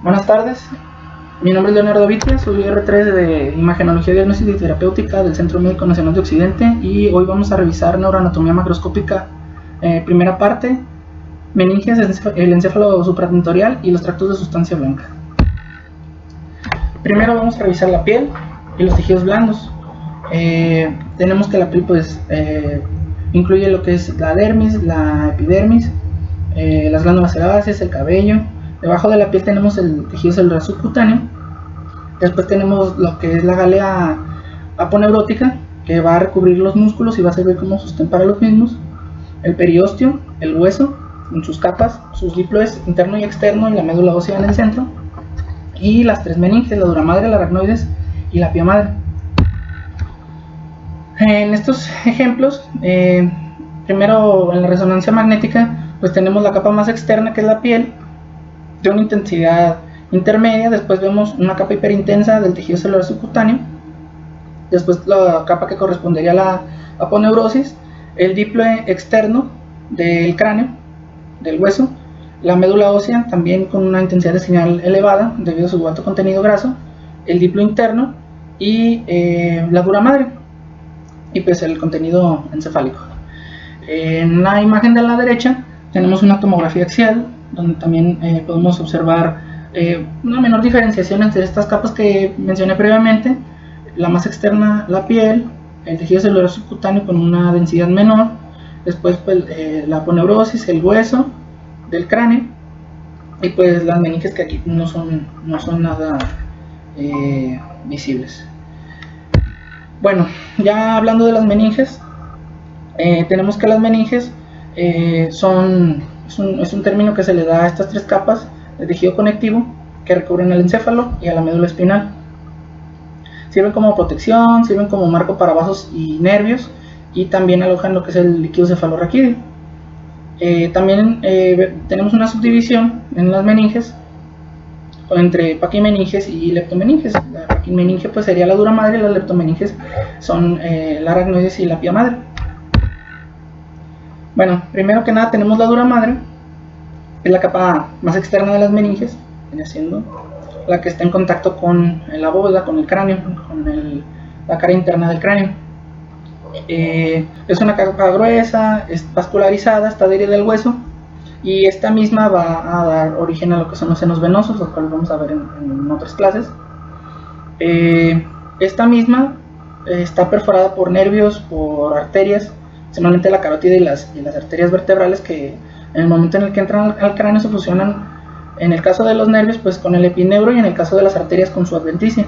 Buenas tardes, mi nombre es Leonardo Vitia, soy R3 de Imagenología Diagnóstica y Terapéutica del Centro Médico Nacional de Occidente y hoy vamos a revisar neuroanatomía macroscópica, primera parte, meninges, el encéfalo supratentorial y los tractos de sustancia blanca. Primero vamos a revisar la piel y los tejidos blandos. Tenemos que la piel incluye lo que es la dermis, la epidermis, las glándulas sebáceas, el cabello. Debajo de la piel tenemos el tejido celular subcutáneo. Después tenemos lo que es la galea aponeurótica, que va a recubrir los músculos y va a servir como sostén para los mismos. El periósteo, el hueso, en sus capas, sus diploides interno y externo y la médula ósea en el centro. Y las tres meninges, la dura madre, la aracnoides y la pía madre. En estos ejemplos, primero en la resonancia magnética, pues tenemos la capa más externa, que es la piel, de una intensidad intermedia. Después vemos una capa hiperintensa del tejido celular subcutáneo. Después la capa que correspondería a la aponeurosis, el diploide externo del cráneo, del hueso, la médula ósea también con una intensidad de señal elevada debido a su alto contenido graso, el diplo interno y la dura madre y pues el contenido encefálico. En la imagen de la derecha tenemos una tomografía axial donde también podemos observar una menor diferenciación entre estas capas que mencioné previamente. La más externa, la piel, el tejido celular subcutáneo con una densidad menor, después pues, la aponeurosis, el hueso del cráneo y pues las meninges, que aquí no son nada visibles. Bueno, ya hablando de las meninges, tenemos que las meninges es un término que se le da a estas tres capas de tejido conectivo que recubren al encéfalo y a la médula espinal. Sirven como protección, sirven como marco para vasos y nervios y también alojan lo que es el líquido cefalorraquídeo. También tenemos una subdivisión en las meninges entre paquimeninges y leptomeninges. La paquimeninge pues sería la dura madre y las leptomeninges son la aracnoides y la pía madre. Bueno, primero que nada tenemos la dura madre, que es la capa más externa de las meninges, viene siendo la que está en contacto con la bóveda, con el cráneo, con la cara interna del cráneo. Es una capa gruesa, es vascularizada, está adherida al hueso y esta misma va a dar origen a lo que son los senos venosos, los cuales vamos a ver en otras clases. Esta misma está perforada por nervios, por arterias, principalmente la carótida y las arterias vertebrales, que en el momento en el que entran al cráneo se fusionan, en el caso de los nervios pues con el epineuro y en el caso de las arterias con su adventicia.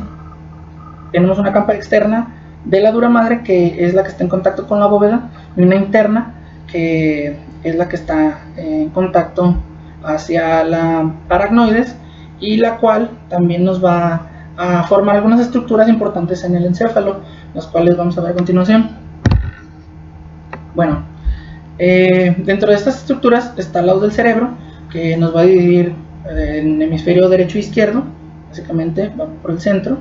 Tenemos una capa externa de la dura madre, que es la que está en contacto con la bóveda, y una interna que es la que está en contacto hacia la aracnoides, y la cual también nos va a formar algunas estructuras importantes en el encéfalo, las cuales vamos a ver a continuación. Bueno, dentro de estas estructuras está el lado del cerebro, que nos va a dividir en hemisferio derecho e izquierdo, básicamente va por el centro.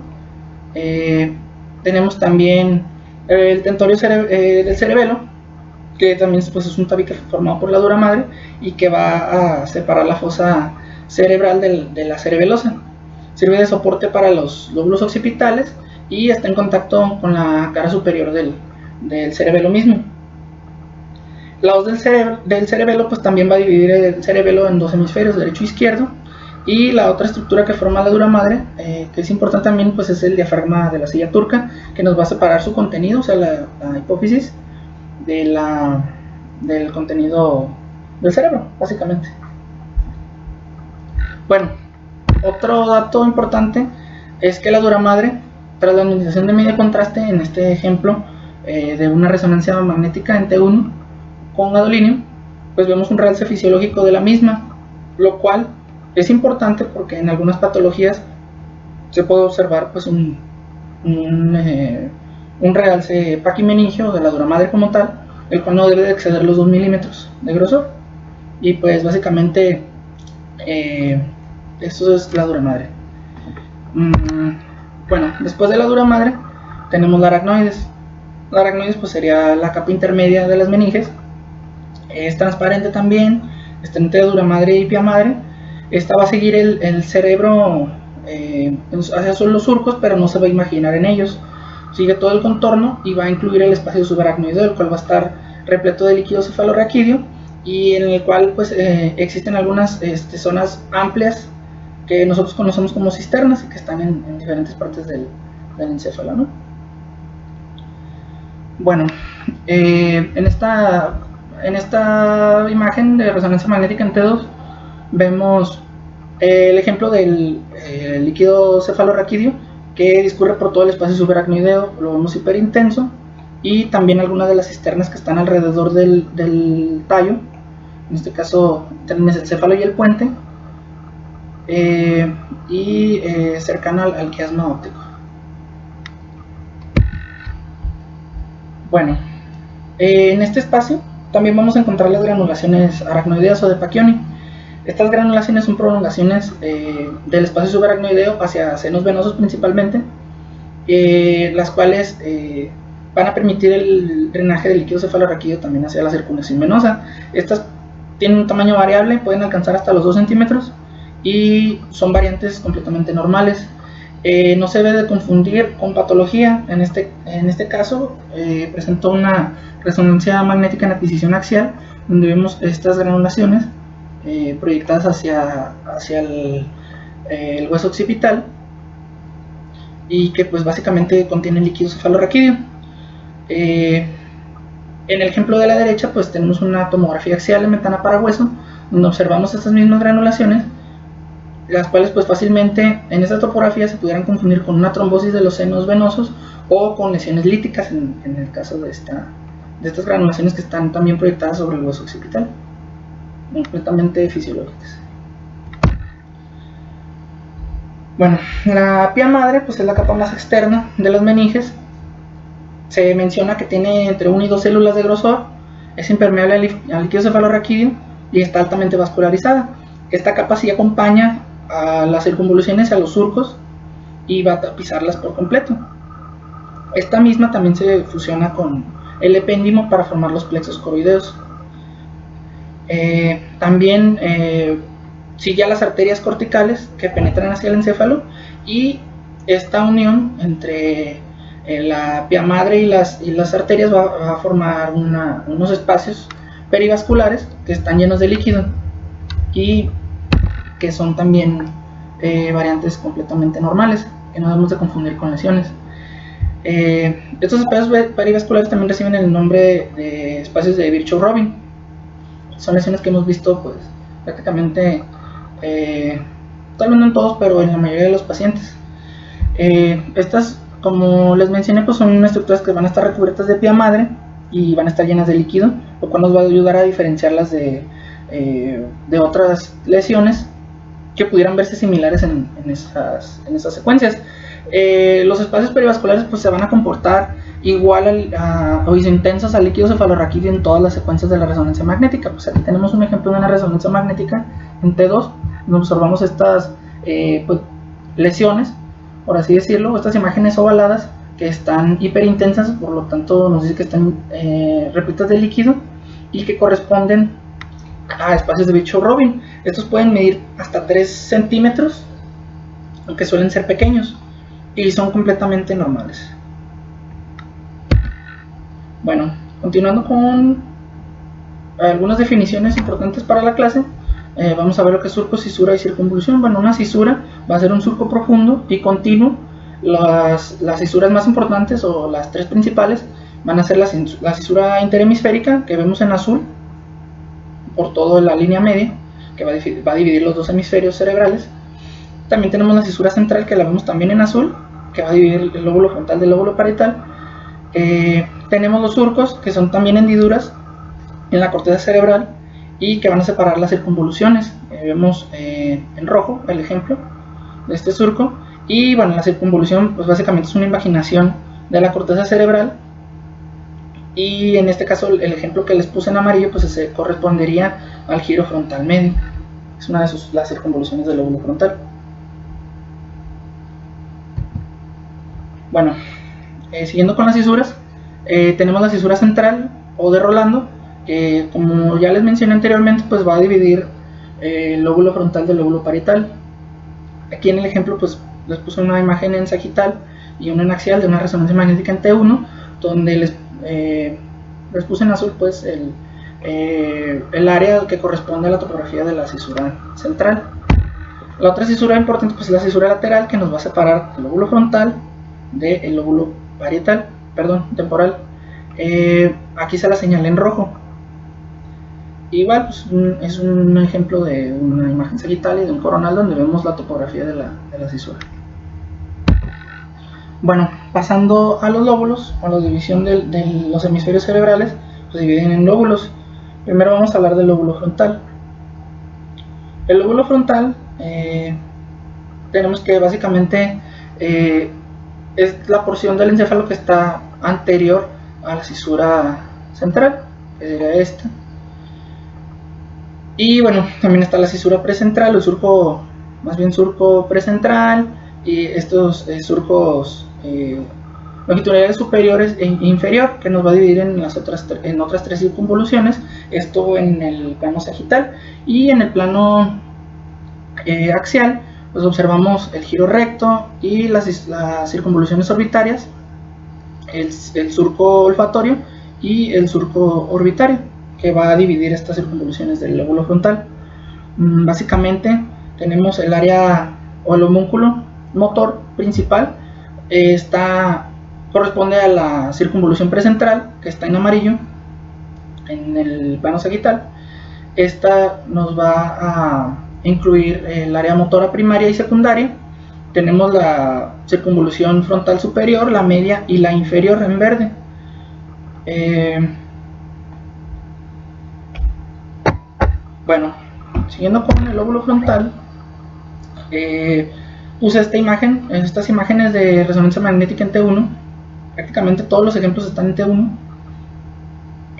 Tenemos también el tentorio del cerebelo, que también pues, es un tabique formado por la dura madre y que va a separar la fosa cerebral de la cerebelosa. Sirve de soporte para los lóbulos occipitales y está en contacto con la cara superior del cerebelo mismo. Lados del cerebelo pues también va a dividir el cerebelo en dos hemisferios, derecho e izquierdo, y la otra estructura que forma la dura madre, que es importante también, pues es el diafragma de la silla turca, que nos va a separar su contenido, o sea la hipófisis del contenido del cerebro, básicamente. Bueno, otro dato importante es que la dura madre, tras la administración de medio contraste, en este ejemplo de una resonancia magnética en T1 con gadolinio, pues vemos un realce fisiológico de la misma, lo cual es importante porque en algunas patologías se puede observar pues un realce paquimeningio de la dura madre como tal, el cual no debe de exceder los 2 milímetros de grosor, y pues básicamente eso es la dura madre. Bueno, después de la dura madre tenemos la aracnoides. La aracnoides pues sería la capa intermedia de las meninges. Es transparente también, está entre dura madre y pía madre, Esta va a seguir el cerebro hacia los surcos, pero no se va a imaginar en ellos. Sigue todo el contorno y va a incluir el espacio subaracnoideo, el cual va a estar repleto de líquido cefalorraquídeo, y en el cual pues existen algunas zonas amplias que nosotros conocemos como cisternas y que están en diferentes partes del encéfalo, ¿no? Bueno, en esta imagen de resonancia magnética en T2 vemos el ejemplo del líquido cefalorraquídeo que discurre por todo el espacio subaracnoideo. Lo vemos hiperintenso, y también algunas de las cisternas que están alrededor del tallo. En este caso tenemos el céfalo y el puente, y cercano al quiasma óptico. Bueno, en este espacio también vamos a encontrar las granulaciones aracnoideas o de Pacchioni. Estas granulaciones son prolongaciones del espacio subaracnoideo hacia senos venosos principalmente, las cuales van a permitir el drenaje del líquido cefalorraquídeo también hacia la circulación venosa. Estas tienen un tamaño variable, pueden alcanzar hasta los 2 centímetros y son variantes completamente normales. No se debe de confundir con patología. En este caso presentó una resonancia magnética en adquisición axial, donde vemos estas granulaciones proyectadas hacia el hueso occipital, y que pues básicamente contienen líquido cefalorraquídeo. En el ejemplo de la derecha pues tenemos una tomografía axial en ventana para hueso, donde observamos estas mismas granulaciones, las cuales pues fácilmente en esta topografía se pudieran confundir con una trombosis de los senos venosos o con lesiones líticas en el caso de estas granulaciones que están también proyectadas sobre el hueso occipital, completamente fisiológicas. Bueno, la pía madre pues es la capa más externa de las meninges. Se menciona que tiene entre 1 y 2 células de grosor, es impermeable al líquido cefalorraquídeo y está altamente vascularizada. Esta capa sí acompaña a las circunvoluciones y a los surcos y va a tapizarlas por completo. Esta misma también se fusiona con el epéndimo para formar los plexos coroideos. También sigue a las arterias corticales que penetran hacia el encéfalo, y esta unión entre la pía madre y las arterias va a formar unos espacios perivasculares que están llenos de líquido y que son también variantes completamente normales, que no debemos de confundir con lesiones. Estos espacios perivasculares también reciben el nombre de espacios de Virchow-Robin. Son lesiones que hemos visto pues prácticamente, tal vez no en todos, pero en la mayoría de los pacientes. Estas, como les mencioné, pues son estructuras que van a estar recubiertas de pía madre y van a estar llenas de líquido, lo cual nos va a ayudar a diferenciarlas de otras lesiones que pudieran verse similares en esas secuencias. Los espacios perivasculares pues se van a comportar igual o intensos al líquido cefalorraquídeo en todas las secuencias de la resonancia magnética. Pues aquí tenemos un ejemplo de una resonancia magnética en T2, donde observamos estas pues, lesiones, por así decirlo, estas imágenes ovaladas que están hiperintensas, por lo tanto nos dice que están repletas de líquido y que corresponden a espacios de Virchow-Robin. Estos pueden medir hasta 3 centímetros, aunque suelen ser pequeños, y son completamente normales. Bueno, continuando con algunas definiciones importantes para la clase, vamos a ver lo que es surco, cisura y circunvolución. Bueno, una cisura va a ser un surco profundo y continuo. Las cisuras más importantes, o las 3 principales, van a ser la cisura interhemisférica, que vemos en azul por toda la línea media, que va a dividir los 2 hemisferios cerebrales. También tenemos la cisura central, que la vemos también en azul, que va a dividir el lóbulo frontal del lóbulo parietal. Tenemos los surcos, que son también hendiduras en la corteza cerebral y que van a separar las circunvoluciones. Vemos en rojo el ejemplo de este surco. Y bueno, la circunvolución pues básicamente es una invaginación de la corteza cerebral, y en este caso el ejemplo que les puse en amarillo pues se correspondería al giro frontal medio. Es una de las circunvoluciones del lóbulo frontal. Bueno, siguiendo con las cisuras, tenemos la cisura central o de Rolando, que como ya les mencioné anteriormente pues va a dividir el lóbulo frontal del lóbulo parietal. Aquí en el ejemplo pues les puse una imagen en sagital y una en axial de una resonancia magnética en T1, donde les puse en azul pues el área que corresponde a la topografía de la cisura central. La otra cisura importante pues es la cisura lateral, que nos va a separar el lóbulo frontal del lóbulo parietal, temporal. Aquí se la señalé en rojo. Igual pues, es un ejemplo de una imagen sagital y de un coronal donde vemos la topografía de la cisura. Bueno, pasando a los lóbulos, a la división de los hemisferios cerebrales, pues dividen en lóbulos. Primero vamos a hablar del lóbulo frontal. El lóbulo frontal, tenemos que básicamente es la porción del encéfalo que está anterior a la cisura central, que sería esta. Y bueno, también está la cisura precentral, el surco, más bien surco precentral, y estos surcos longitudinales superiores e inferior, que nos va a dividir en otras tres circunvoluciones, esto en el plano sagital. Y en el plano axial pues observamos el giro recto y las circunvoluciones orbitarias, el surco olfatorio y el surco orbitario, que va a dividir estas circunvoluciones del lóbulo frontal. Básicamente tenemos el área o el homúnculo motor principal, corresponde a la circunvolución precentral, que está en amarillo en el plano sagital. Esta nos va a incluir el área motora primaria y secundaria. Tenemos la circunvolución frontal superior, la media y la inferior en verde. Bueno, siguiendo con el lóbulo frontal, puse estas imágenes de resonancia magnética en T1. Prácticamente todos los ejemplos están en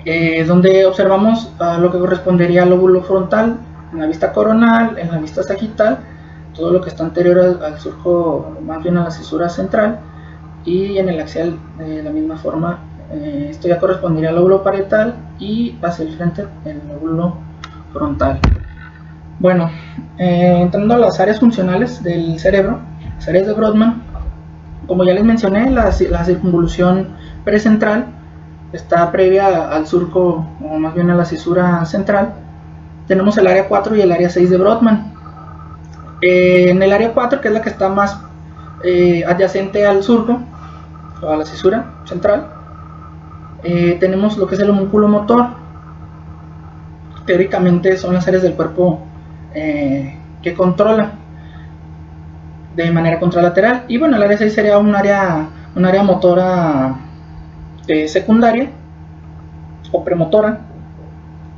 T1, donde observamos lo que correspondería al lóbulo frontal en la vista coronal, en la vista sagital, todo lo que está anterior al surco, más bien a la cisura central, y en el axial de la misma forma. Esto ya correspondería al lóbulo parietal y hacia el frente el lóbulo frontal. Bueno, entrando a las áreas funcionales del cerebro, las áreas de Brodmann, como ya les mencioné, la circunvolución precentral está previa al surco, o más bien a la cisura central. Tenemos el área 4 y el área 6 de Brodmann. En el área 4, que es la que está más adyacente al surco, o a la cisura central, tenemos lo que es el homúnculo motor. Teóricamente son las áreas del cuerpo que controla de manera contralateral. Y bueno, el área 6 sería un área motora secundaria o premotora,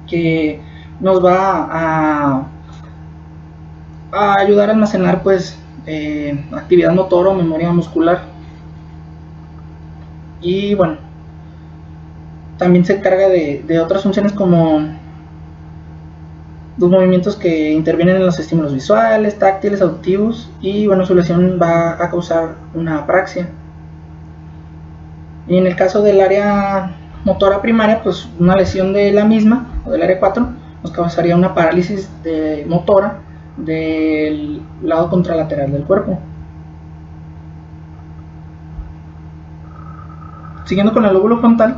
que nos va a ayudar a almacenar pues actividad motora o memoria muscular. Y bueno, también se encarga de otras funciones como los movimientos que intervienen en los estímulos visuales, táctiles, auditivos, y bueno, su lesión va a causar una apraxia. Y en el caso del área motora primaria, pues una lesión de la misma, o del área 4, nos causaría una parálisis motora del lado contralateral del cuerpo. Siguiendo con el lóbulo frontal,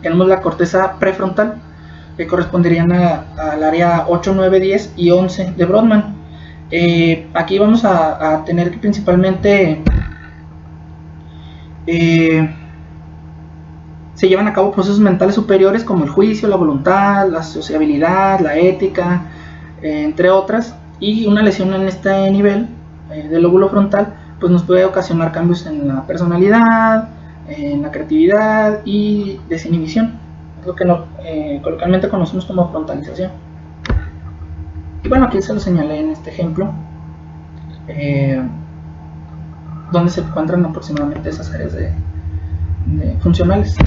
tenemos la corteza prefrontal, que corresponderían al área 8, 9, 10 y 11 de Brodmann. Aquí vamos a tener que principalmente se llevan a cabo procesos mentales superiores como el juicio, la voluntad, la sociabilidad, la ética, entre otras, y una lesión en este nivel del lóbulo frontal pues nos puede ocasionar cambios en la personalidad, en la creatividad y desinhibición. Es lo que coloquialmente conocemos como frontalización. Y bueno, aquí se lo señalé en este ejemplo, donde se encuentran aproximadamente esas áreas funcionales.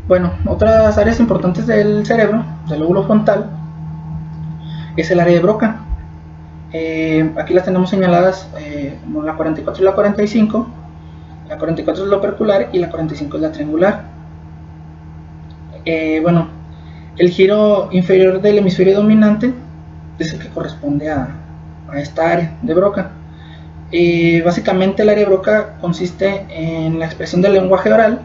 Bueno, otras áreas importantes del cerebro, del lóbulo frontal, es el área de Broca. Aquí las tenemos señaladas como la 44 y la 45. La 44 es la opercular y la 45 es la triangular. Bueno, el giro inferior del hemisferio dominante es el que corresponde a esta área de Broca. Básicamente el área de Broca consiste en la expresión del lenguaje oral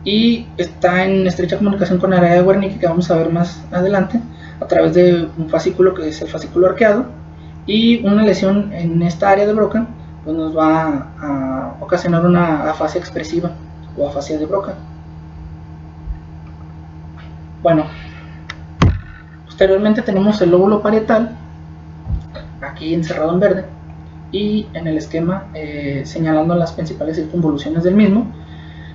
y está en estrecha comunicación con el área de Wernicke, que vamos a ver más adelante, a través de un fascículo que es el fascículo arqueado, y una lesión en esta área de Broca pues nos va a ocasionar una afasia expresiva o afasia de Broca. Bueno, posteriormente tenemos el lóbulo parietal, aquí encerrado en verde, y en el esquema señalando las principales circunvoluciones del mismo,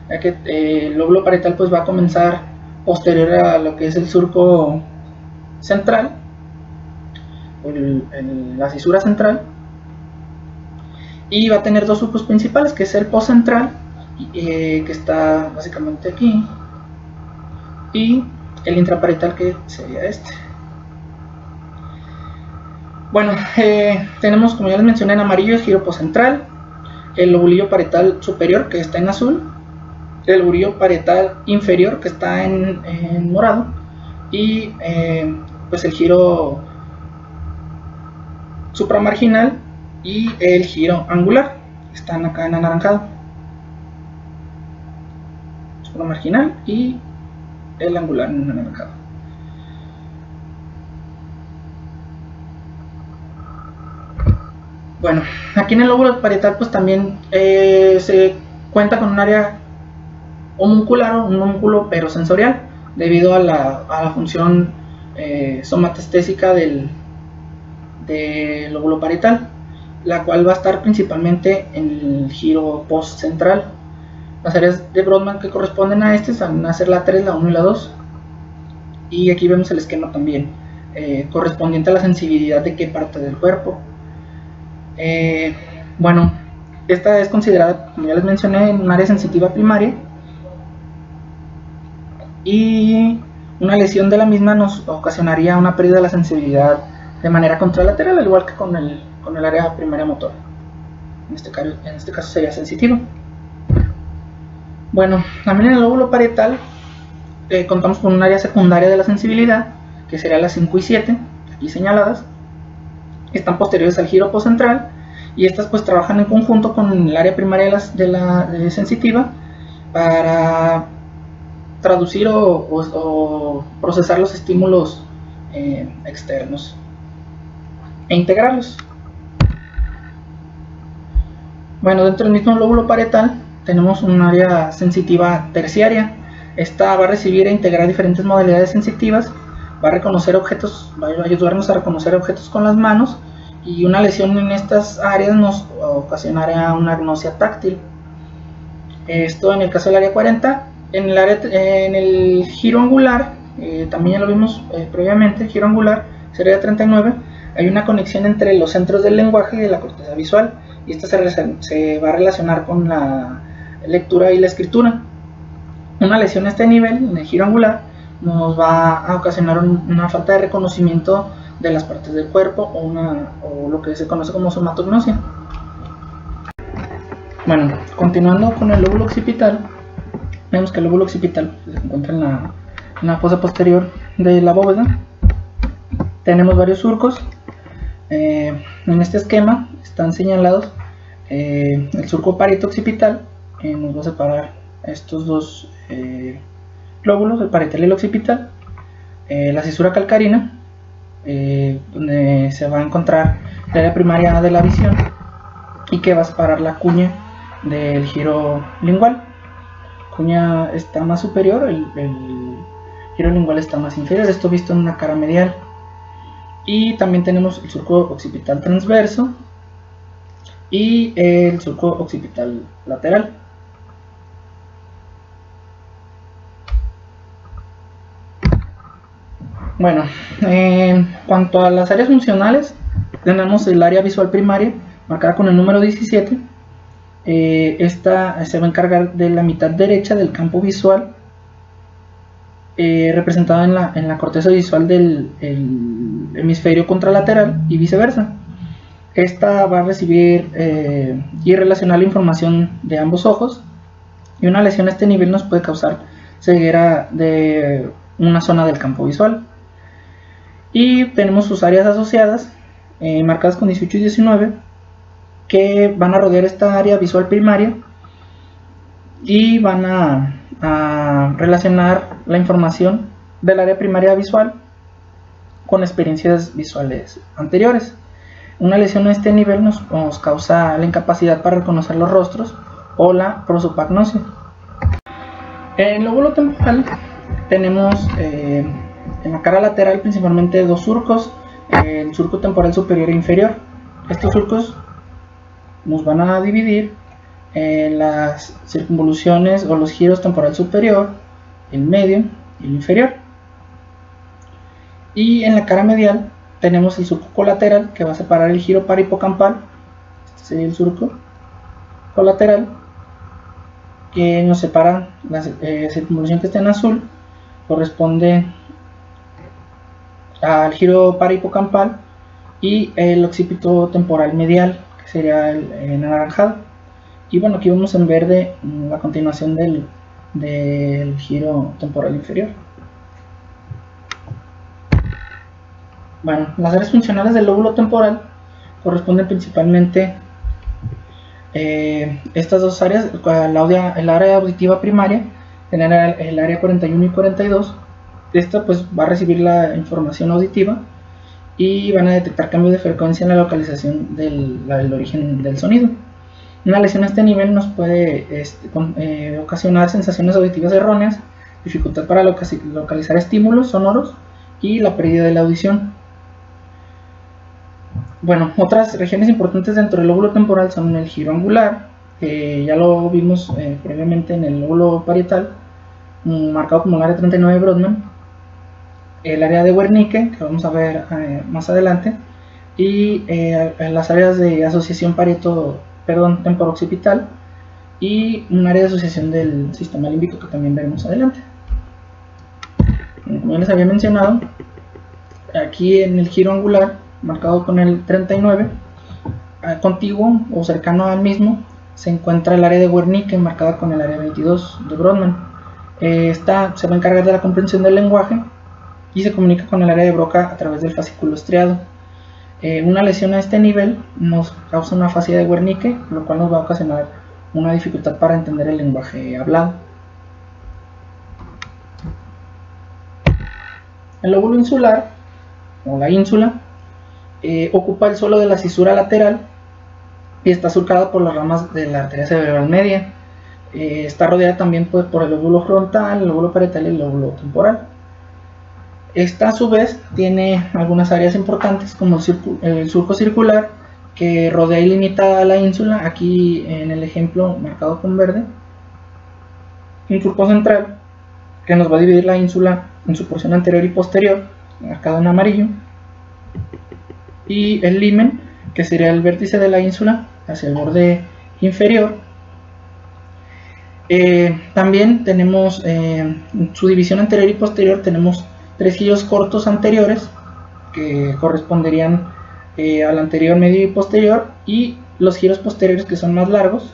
ya que el lóbulo parietal pues va a comenzar posterior a lo que es el surco central, la cisura central, y va a tener dos surcos principales, que es el postcentral, que está básicamente aquí, y el intraparietal, que sería este. Bueno, tenemos, como ya les mencioné, en amarillo el giro postcentral, el lobulillo parietal superior, que está en azul, el lobulillo parietal inferior, que está en morado, y pues el giro supramarginal y el giro angular, están acá en anaranjado. Supramarginal y el angular en anaranjado. Bueno, aquí en el lóbulo parietal pues también se cuenta con un área homuncular, un homúnculo pero sensorial, debido a la función somatestésica del lóbulo parietal, la cual va a estar principalmente en el giro postcentral. Las áreas de Brodmann que corresponden a este van a ser la 3, la 1 y la 2. Y aquí vemos el esquema también, correspondiente a la sensibilidad de qué parte del cuerpo. Bueno, esta es considerada, como ya les mencioné, un área sensitiva primaria, y una lesión de la misma nos ocasionaría una pérdida de la sensibilidad de manera contralateral, al igual que con el área primaria motora. En este caso sería sensitivo. Bueno, también en el lóbulo parietal contamos con un área secundaria de la sensibilidad, que sería las 5 y 7, aquí señaladas. Están posteriores al giro postcentral, y estas pues trabajan en conjunto con el área primaria de la sensitiva para traducir o procesar los estímulos externos e integrarlos. Bueno, dentro del mismo lóbulo parietal tenemos un área sensitiva terciaria. Esta va a recibir e integrar diferentes modalidades sensitivas, va a reconocer objetos, va a ayudarnos a reconocer objetos con las manos, y una lesión en estas áreas nos ocasionará una agnosia táctil. Esto en el caso del área 40. En el giro angular, también ya lo vimos previamente, el giro angular sería 39. Hay una conexión entre los centros del lenguaje y de la corteza visual, y esta se va a relacionar con la lectura y la escritura. Una lesión a este nivel, en el giro angular, nos va a ocasionar una falta de reconocimiento de las partes del cuerpo, o lo que se conoce como somatognosia. Bueno, continuando con el lóbulo occipital, vemos que el lóbulo occipital se encuentra en la fosa posterior de la bóveda. Tenemos varios surcos. En este esquema están señalados el surco parieto-occipital, nos va a separar estos dos lóbulos, el parietal y el occipital. La cisura calcarina, donde se va a encontrar el área primaria de la visión, y que va a separar la cuña del giro lingual. La cuña está más superior, el giro lingual está más inferior, esto visto en una cara medial. Y también tenemos el surco occipital transverso y el surco occipital lateral. Bueno, en cuanto a las áreas funcionales, tenemos el área visual primaria, marcada con el número 17. Esta se va a encargar de la mitad derecha del campo visual, representada en la corteza visual del hemisferio contralateral y viceversa. Esta va a recibir y relacionar la información de ambos ojos, y una lesión a este nivel nos puede causar ceguera de una zona del campo visual. y tenemos sus áreas asociadas marcadas con 18 y 19, que van a rodear esta área visual primaria y van a relacionar la información del área primaria visual con experiencias visuales anteriores. Una lesión a este nivel nos causa la incapacidad para reconocer los rostros o la prosopagnosia. En el lóbulo temporal tenemos en la cara lateral principalmente dos surcos, el surco temporal superior e inferior. Estos surcos nos van a dividir en las circunvoluciones o los giros temporal superior, el medio y el inferior. Y en la cara medial tenemos el surco colateral, que va a separar el giro parahipocampal. Este sería el surco colateral, que nos separa la circunvolución que está en azul, corresponde al giro parahipocampal, y el occipito temporal medial, que sería el anaranjado. Y bueno, aquí vemos en verde la continuación del giro temporal inferior. Bueno, las áreas funcionales del lóbulo temporal corresponden principalmente estas dos áreas, el área auditiva primaria, el área 41 y 42. Esta pues va a recibir la información auditiva y van a detectar cambios de frecuencia en la localización del origen del sonido. Una lesión a este nivel nos puede ocasionar sensaciones auditivas erróneas, dificultad para localizar estímulos sonoros y la pérdida de la audición. Bueno, otras regiones importantes dentro del lóbulo temporal son el giro angular, que ya lo vimos previamente en el lóbulo parietal, marcado como el área 39 de Brodmann, el área de Wernicke, que vamos a ver más adelante, y las áreas de asociación temporo-occipital, y un área de asociación del sistema límbico que también veremos adelante. Como les había mencionado, aquí en el giro angular, marcado con el 39, contiguo o cercano al mismo, se encuentra el área de Wernicke, marcada con el área 22 de Brodmann. Esta se va a encargar de la comprensión del lenguaje y se comunica con el área de Broca a través del fascículo estriado. Una lesión a este nivel nos causa una afasia de Wernicke, lo cual nos va a ocasionar una dificultad para entender el lenguaje hablado. El lóbulo insular, o la ínsula, ocupa el suelo de la cisura lateral y está surcada por las ramas de la arteria cerebral media. Está rodeada también por el lóbulo frontal, el lóbulo parietal y el lóbulo temporal. Esta a su vez tiene algunas áreas importantes, como el surco circular, que rodea y limita a la ínsula, aquí en el ejemplo marcado con verde. Un surco central que nos va a dividir la ínsula en su porción anterior y posterior, marcado en amarillo. Y el limen, que sería el vértice de la ínsula hacia el borde inferior. También tenemos en su división anterior y posterior, tenemos tres giros cortos anteriores que corresponderían al anterior, medio y posterior, y los giros posteriores, que son más largos,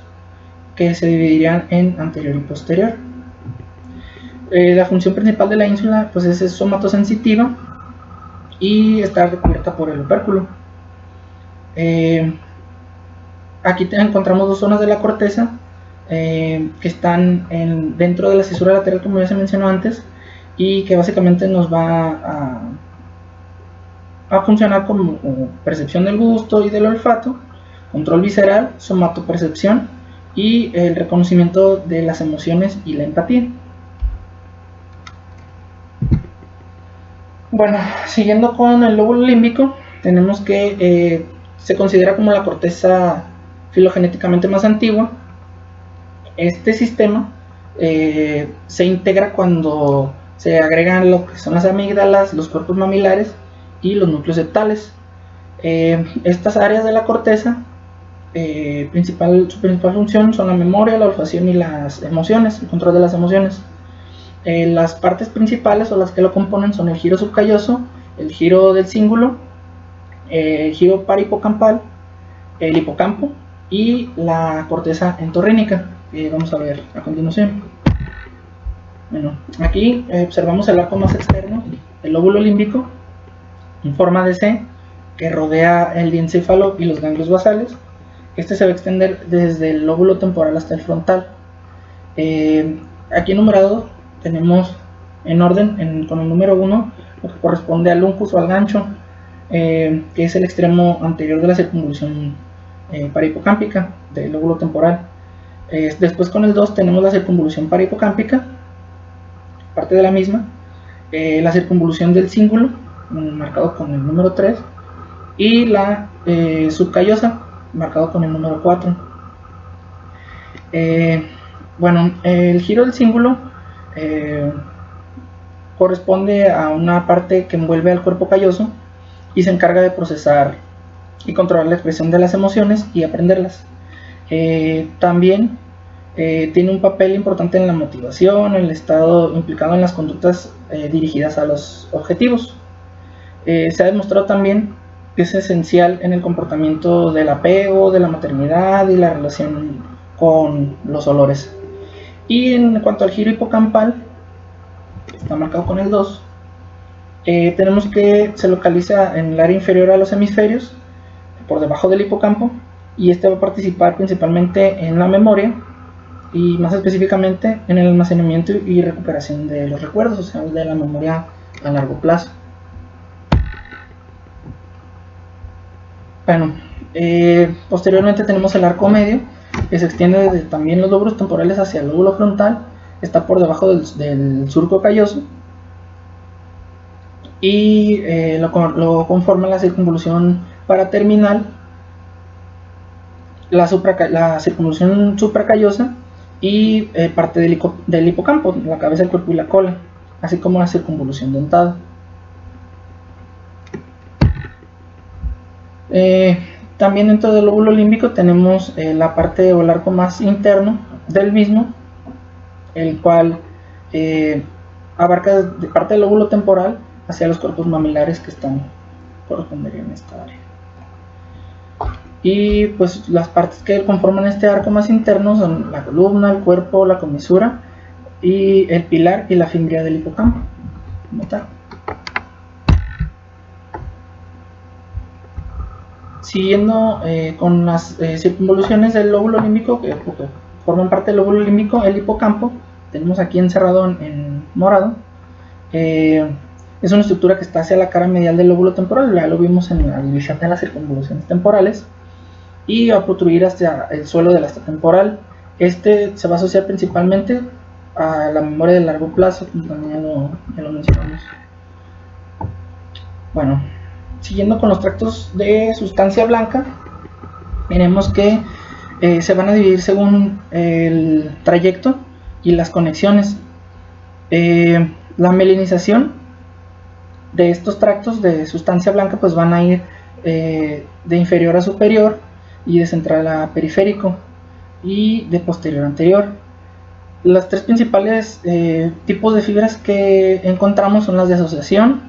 que se dividirían en anterior y posterior. La función principal de la ínsula pues es somatosensitiva y está recubierta por el opérculo. Aquí encontramos dos zonas de la corteza que están dentro de la cisura lateral, como ya se mencionó antes, y que básicamente nos va a funcionar como percepción del gusto y del olfato, control visceral, somatopercepción y el reconocimiento de las emociones y la empatía. Bueno, siguiendo con el lóbulo límbico, tenemos que se considera como la corteza filogenéticamente más antigua. Este sistema se integra cuando se agregan lo que son las amígdalas, los cuerpos mamilares y los núcleos septales. Estas áreas de la corteza, su principal función son la memoria, la olfacción y las emociones, el control de las emociones. Las partes principales o las que lo componen son el giro subcalloso, el giro del cíngulo, el giro parahipocampal, el hipocampo y la corteza entorrínica, que vamos a ver a continuación. Bueno, aquí observamos el arco más externo, el lóbulo límbico, en forma de C que rodea el diencéfalo y los ganglios basales. Este se va a extender desde el lóbulo temporal hasta el frontal. Aquí enumerado tenemos en orden con el número 1 lo que corresponde al uncus o al gancho, que es el extremo anterior de la circunvolución parahipocámpica del lóbulo temporal. Después con el 2 tenemos la circunvolución parahipocámpica, parte de la misma, la circunvolución del cíngulo, marcado con el número 3, y la subcallosa, marcado con el número 4. Bueno, el giro del cíngulo corresponde a una parte que envuelve al cuerpo calloso y se encarga de procesar y controlar la expresión de las emociones y aprenderlas. También tiene un papel importante en la motivación, el estado implicado en las conductas dirigidas a los objetivos. Se ha demostrado también que es esencial en el comportamiento del apego, de la maternidad y la relación con los olores. Y en cuanto al giro hipocampal, está marcado con el 2, tenemos que se localiza en el área inferior a los hemisferios, por debajo del hipocampo, y este va a participar principalmente en la memoria y más específicamente en el almacenamiento y recuperación de los recuerdos, o sea, de la memoria a largo plazo. Bueno, posteriormente tenemos el arco medio, que se extiende desde también los lóbulos temporales hacia el lóbulo frontal, está por debajo del surco calloso, y lo conforma la circunvolución paraterminal, la circunvolución supracallosa y parte del hipocampo, la cabeza, el cuerpo y la cola, así como la circunvolución dentada. También dentro del lóbulo límbico tenemos la parte o el arco más interno del mismo, el cual abarca de parte del lóbulo temporal hacia los cuerpos mamilares que están corresponderían en esta área. Y pues las partes que conforman este arco más interno son la columna, el cuerpo, la comisura y el pilar y la fimbria del hipocampo. Siguiendo con las circunvoluciones del lóbulo límbico que forman parte del lóbulo límbico, el hipocampo, tenemos aquí encerrado en morado. Es una estructura que está hacia la cara medial del lóbulo temporal, ya lo vimos en la división de las circunvoluciones temporales, y va a protruir hacia el suelo del asta temporal. Este se va a asociar principalmente a la memoria de largo plazo, como también ya lo mencionamos. Bueno, siguiendo con los tractos de sustancia blanca, veremos que se van a dividir según el trayecto y las conexiones. La mielinización de estos tractos de sustancia blanca pues van a ir de inferior a superior y de central a periférico y de posterior a anterior. Las tres principales tipos de fibras que encontramos son las de asociación,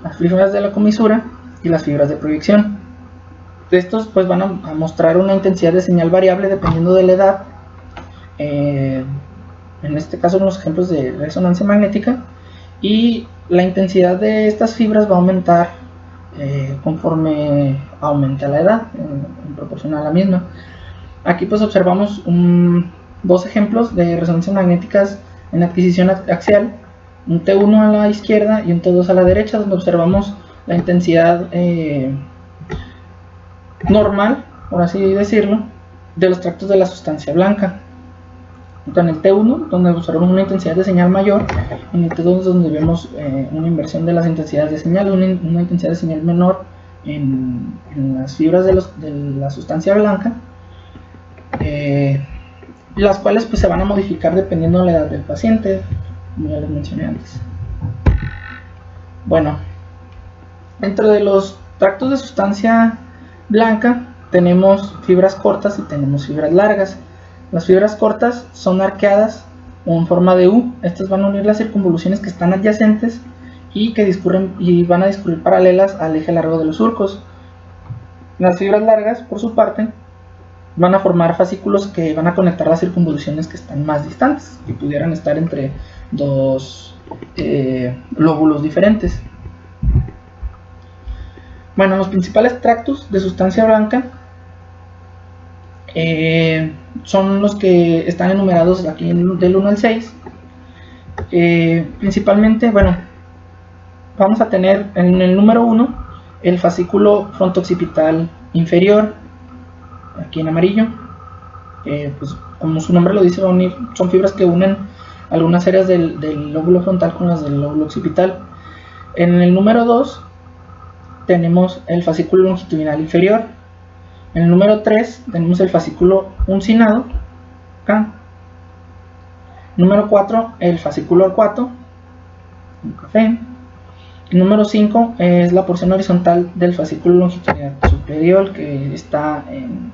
las fibras de la comisura y las fibras de proyección. Estos pues van a mostrar una intensidad de señal variable dependiendo de la edad. En este caso en los ejemplos de resonancia magnética, y la intensidad de estas fibras va a aumentar conforme aumenta la edad, en proporción a la misma. Aquí pues observamos dos ejemplos de resonancias magnéticas en adquisición axial, un T1 a la izquierda y un T2 a la derecha, donde observamos la intensidad normal, por así decirlo, de los tractos de la sustancia blanca. En el T1, donde observamos una intensidad de señal mayor, en el T2 donde vemos una inversión de las intensidades de señal, una intensidad de señal menor en las fibras de la sustancia blanca, las cuales pues se van a modificar dependiendo de la edad del paciente, como ya les mencioné antes. Bueno, dentro de los tractos de sustancia blanca tenemos fibras cortas y tenemos fibras largas. Las fibras cortas son arqueadas o en forma de U. Estas van a unir las circunvoluciones que están adyacentes y que discurren y van a discurrir paralelas al eje largo de los surcos. Las fibras largas, por su parte, van a formar fascículos que van a conectar las circunvoluciones que están más distantes, que pudieran estar entre dos lóbulos diferentes. Bueno, los principales tractos de sustancia blanca son los que están enumerados aquí del 1 al 6. Principalmente, bueno, vamos a tener en el número 1 el fascículo fronto-occipital inferior, aquí en amarillo. Pues, como su nombre lo dice, son fibras que unen algunas áreas del lóbulo frontal con las del lóbulo occipital. En el número 2 tenemos el fascículo longitudinal inferior. En el número 3 tenemos el fascículo uncinado, acá. Número 4, el fascículo arcuato, un café. El número 5 es la porción horizontal del fascículo longitudinal superior, que está en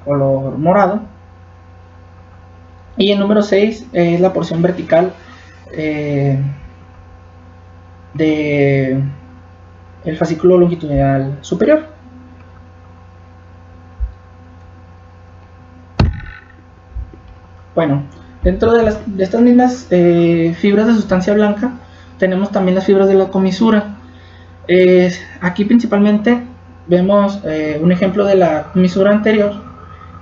color morado. Y el número 6 es la porción vertical de el fascículo longitudinal superior. Bueno, dentro de estas mismas fibras de sustancia blanca tenemos también las fibras de la comisura. Aquí principalmente vemos un ejemplo de la comisura anterior,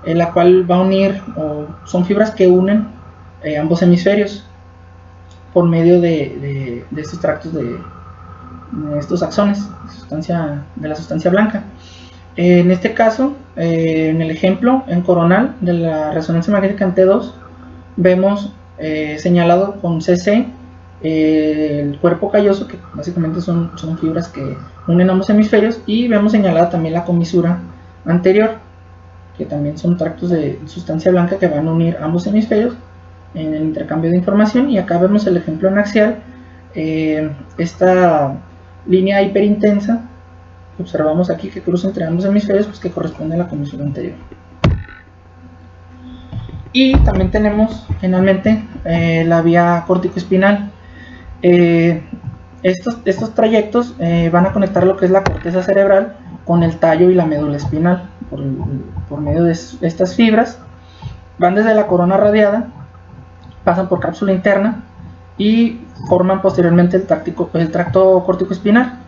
en la cual va a unir, o son fibras que unen ambos hemisferios por medio de estos tractos de estos axones de la sustancia blanca. En este caso, en el ejemplo en coronal de la resonancia magnética en T2, vemos señalado con CC el cuerpo calloso, que básicamente son fibras que unen ambos hemisferios, y vemos señalada también la comisura anterior, que también son tractos de sustancia blanca que van a unir ambos hemisferios en el intercambio de información. Y acá vemos el ejemplo en axial, esta línea hiperintensa que observamos aquí que cruza entre ambos hemisferios, pues que corresponde a la comisura anterior. Y también tenemos finalmente la vía córtico-espinal. Estos trayectos van a conectar lo que es la corteza cerebral con el tallo y la médula espinal por medio de estas fibras. Van desde la corona radiada, pasan por cápsula interna y forman posteriormente el tracto córtico-espinal,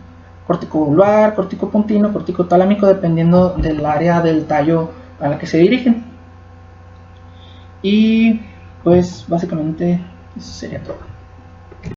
córtico vulvar, córtico puntino, córtico talámico, dependiendo del área del tallo a la que se dirigen. Y pues básicamente eso sería todo.